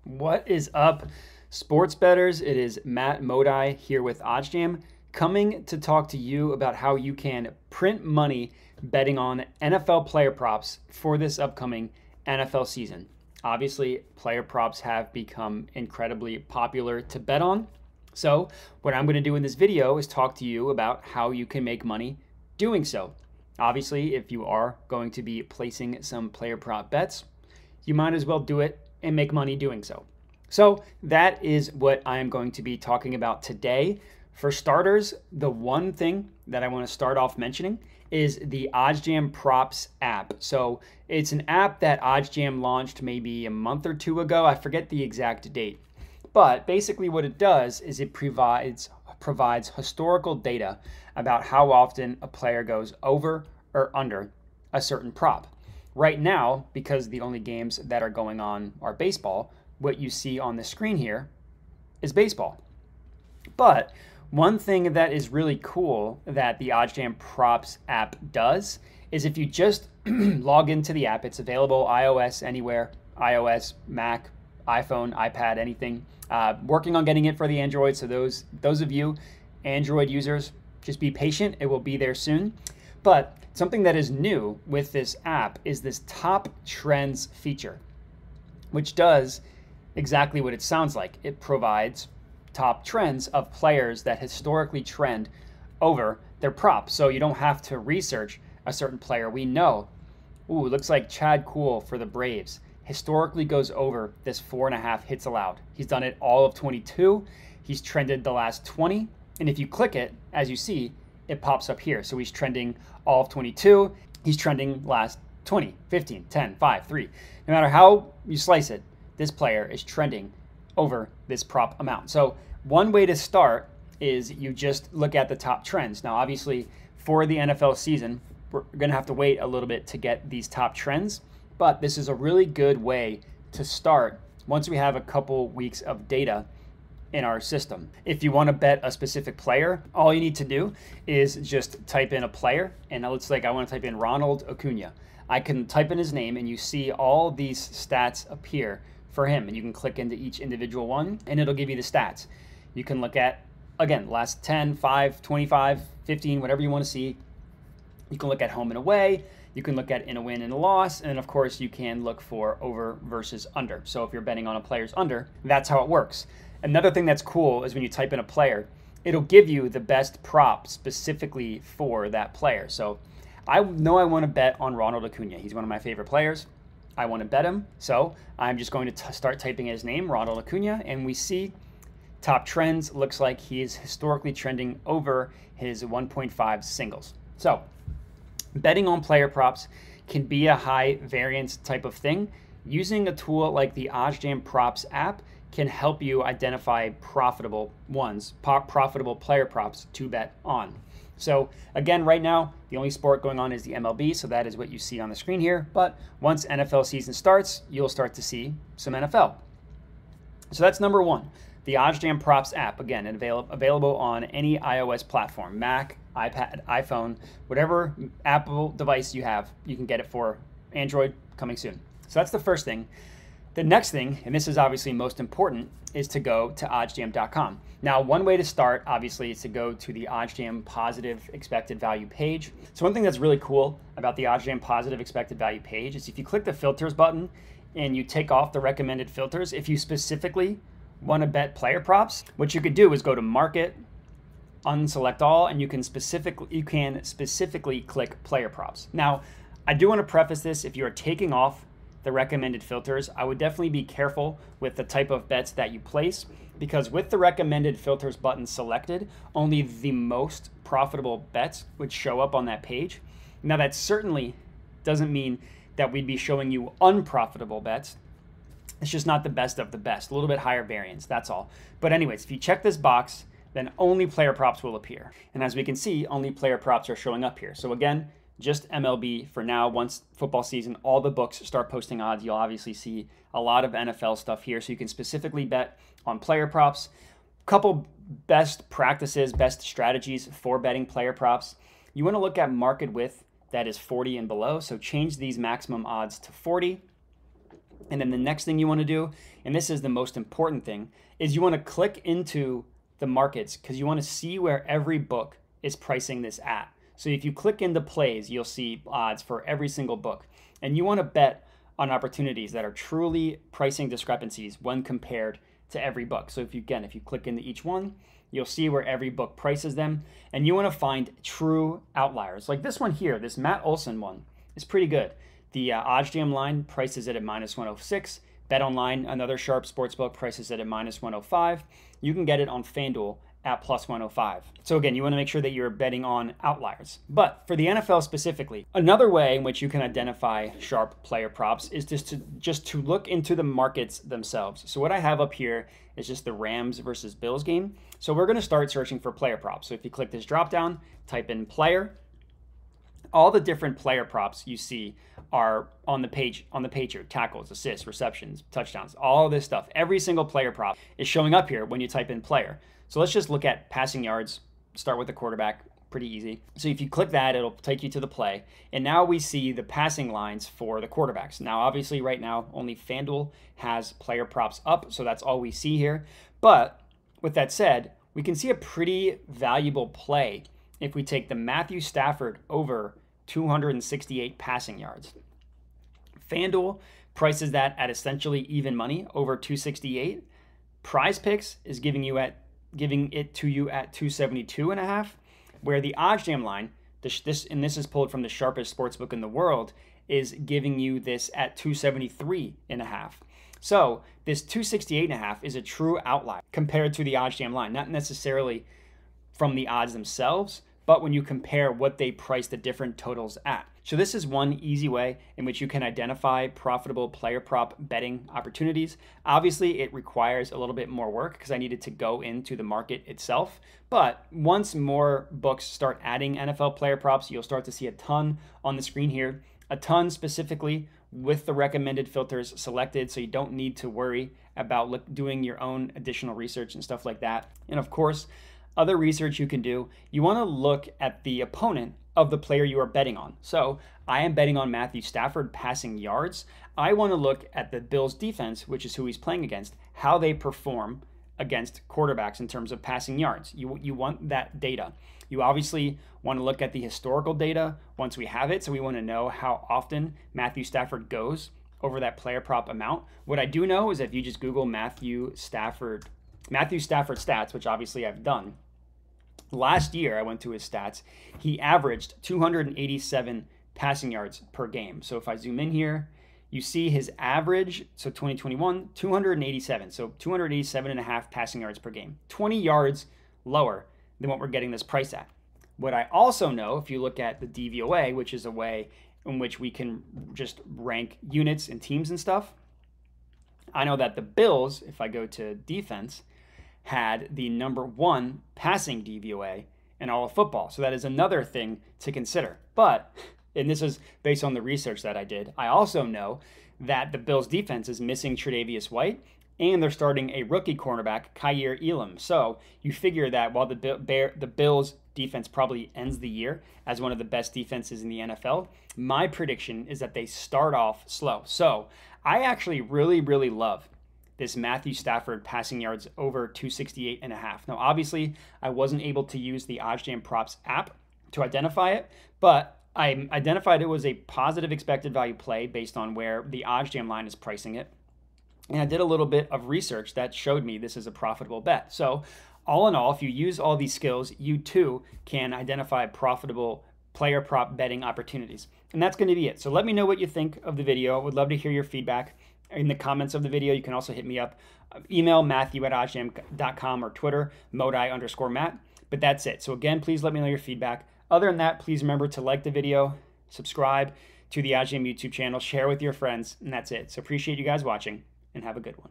What is up, sports bettors? It is Matt Modi here with OddsJam, coming to talk to you about how you can print money betting on NFL player props for this upcoming NFL season. Obviously, player props have become incredibly popular to bet on. So what I'm going to do in this video is talk to you about how you can make money doing so. Obviously, if you are going to be placing some player prop bets, you might as well do it and make money doing so. So that is what I am going to be talking about today. For starters, the one thing that I want to start off mentioning is the OddsJam Props app. So it's an app that OddsJam launched maybe a month or two ago. I forget the exact date. But basically what it does is it provides historical data about how often a player goes over or under a certain prop. Right now, because the only games that are going on are baseball, what you see on the screen here is baseball. But one thing that is really cool that the OddsJam Props app does is if you just log into the app, it's available iOS anywhere, iOS, Mac, iPhone, iPad, anything. Working on getting it for the Android, so those of you Android users, just be patient. It will be there soon. But something that is new with this app is this top trends feature, which does exactly what it sounds like. It provides top trends of players that historically trend over their props. So you don't have to research a certain player. We know, ooh, looks like Chad Kuhl for the Braves historically goes over this 4.5 hits allowed. He's done it all of 22. He's trended the last 20. And if you click it, as you see, it pops up here. So he's trending all of 22. He's trending last 20, 15, 10, 5, 3. No matter how you slice it, this player is trending over this prop amount. So one way to start is you just look at the top trends. Now, obviously, for the NFL season, we're going to have to wait a little bit to get these top trends. But this is a really good way to start once we have a couple weeks of data in our system. If you want to bet a specific player, all you need to do is just type in a player. And now let's I want to type in Ronald Acuna. I can type in his name and you see all these stats appear for him. And you can click into each individual one and it'll give you the stats. You can look at, again, last 10, 5, 25, 15, whatever you want to see. You can look at home and away. You can look at in a win and a loss. And of course, you can look for over versus under. So if you're betting on a player's under, that's how it works. Another thing that's cool is when you type in a player, it'll give you the best prop specifically for that player. So I know I want to bet on Ronald Acuna. He's one of my favorite players. I want to bet him. So I'm just going to start typing his name, Ronald Acuna, and we see top trends. Looks like he is historically trending over his 1.5 singles. So betting on player props can be a high variance type of thing. Using a tool like the OddsJam Props app can help you identify profitable player props to bet on. So again, right now, the only sport going on is the MLB, so that is what you see on the screen here. But once NFL season starts, you'll start to see some NFL. So that's number one, the OddsJam Props app. Again, available on any iOS platform, Mac, iPad, iPhone, whatever Apple device you have, you can get it for. Android coming soon. So that's the first thing. The next thing, and this is obviously most important, is to go to oddsjam.com. Now, one way to start, obviously, is to go to the OddsJam Positive Expected Value page. So one thing that's really cool about the OddsJam Positive Expected Value page is if you click the filters button and you take off the recommended filters, if you specifically want to bet player props, what you could do is go to Market, unselect all, and you can specifically click player props. Now, I do want to preface this, if you are taking off the recommended filters, I would definitely be careful with the type of bets that you place, because with the recommended filters button selected, only the most profitable bets would show up on that page. Now, that certainly doesn't mean that we'd be showing you unprofitable bets. It's just not the best of the best, a little bit higher variance, that's all. But anyways, if you check this box, then only player props will appear. And as we can see, only player props are showing up here. So again, just MLB for now. Once football season, all the books start posting odds, you'll obviously see a lot of NFL stuff here. So you can specifically bet on player props. Couple best practices, best strategies for betting player props. You want to look at market width that is 40 and below. So change these maximum odds to 40. And then the next thing you want to do, and this is the most important thing, is you want to click into the markets because you want to see where every book is pricing this at. So if you click into plays, you'll see odds for every single book. And you want to bet on opportunities that are truly pricing discrepancies when compared to every book. So if you click into each one, you'll see where every book prices them. And you want to find true outliers. Like this one here, this Matt Olson one is pretty good. The OddsJam line prices it at -106. BetOnline, another sharp sportsbook, prices it at -105. You can get it on FanDuel at +105. So again, you want to make sure that you're betting on outliers. But for the NFL specifically, another way in which you can identify sharp player props is just to look into the markets themselves. So what I have up here is just the Rams versus Bills game. So we're going to start searching for player props. So if you click this drop down, type in player, all the different player props you see are on the page here. Tackles, assists, receptions, touchdowns, all this stuff. Every single player prop is showing up here when you type in player. So let's just look at passing yards. Start with the quarterback, pretty easy. So if you click that, it'll take you to the play. And now we see the passing lines for the quarterbacks. Now, obviously right now, only FanDuel has player props up. So that's all we see here. But with that said, we can see a pretty valuable play if we take the Matthew Stafford over 268 passing yards. FanDuel prices that at essentially even money, over 268. Prize Picks is giving it to you at 272.5, where the OddsJam line, this is pulled from the sharpest sportsbook in the world, is giving you this at 273.5. So this 268.5 is a true outlier compared to the OddsJam line, not necessarily from the odds themselves, but when you compare what they price the different totals at. So this is one easy way in which you can identify profitable player prop betting opportunities. Obviously, it requires a little bit more work because I needed to go into the market itself. But once more books start adding NFL player props, you'll start to see a ton on the screen here, a ton specifically with the recommended filters selected, so you don't need to worry about doing your own additional research and stuff like that. And of course, other research you can do, you want to look at the opponent of the player you are betting on. So I am betting on Matthew Stafford passing yards. I want to look at the Bills defense, which is who he's playing against, how they perform against quarterbacks in terms of passing yards. You want that data. You obviously want to look at the historical data once we have it. So we want to know how often Matthew Stafford goes over that player prop amount. What I do know is if you just Google Matthew Stafford stats, which obviously I've done, last year, I went to his stats, he averaged 287 passing yards per game. So if I zoom in here, you see his average, so 2021, 287. So 287.5 passing yards per game, 20 yards lower than what we're getting this price at. What I also know, if you look at the DVOA, which is a way in which we can just rank units and teams and stuff, I know that the Bills, if I go to defense, had the #1 passing DVOA in all of football. So that is another thing to consider. But, and this is based on the research that I did, I also know that the Bills defense is missing Tre'Davious White, and they're starting a rookie cornerback, Kaiir Elam. So you figure that while the Bills defense probably ends the year as one of the best defenses in the NFL, my prediction is that they start off slow. So I actually really, really love this Matthew Stafford passing yards over 268.5. Now, obviously, I wasn't able to use the OddsJam Props app to identify it, but I identified it was a positive expected value play based on where the OddsJam line is pricing it. And I did a little bit of research that showed me this is a profitable bet. So all in all, if you use all these skills, you too can identify profitable player prop betting opportunities. And that's going to be it. So let me know what you think of the video. I would love to hear your feedback in the comments of the video. You can also hit me up, email matthew@oddsjam.com or Twitter, modi_Matt. But that's it. So again, please let me know your feedback. Other than that, please remember to like the video, subscribe to the OddsJam YouTube channel, share with your friends, and that's it. So appreciate you guys watching, and have a good one.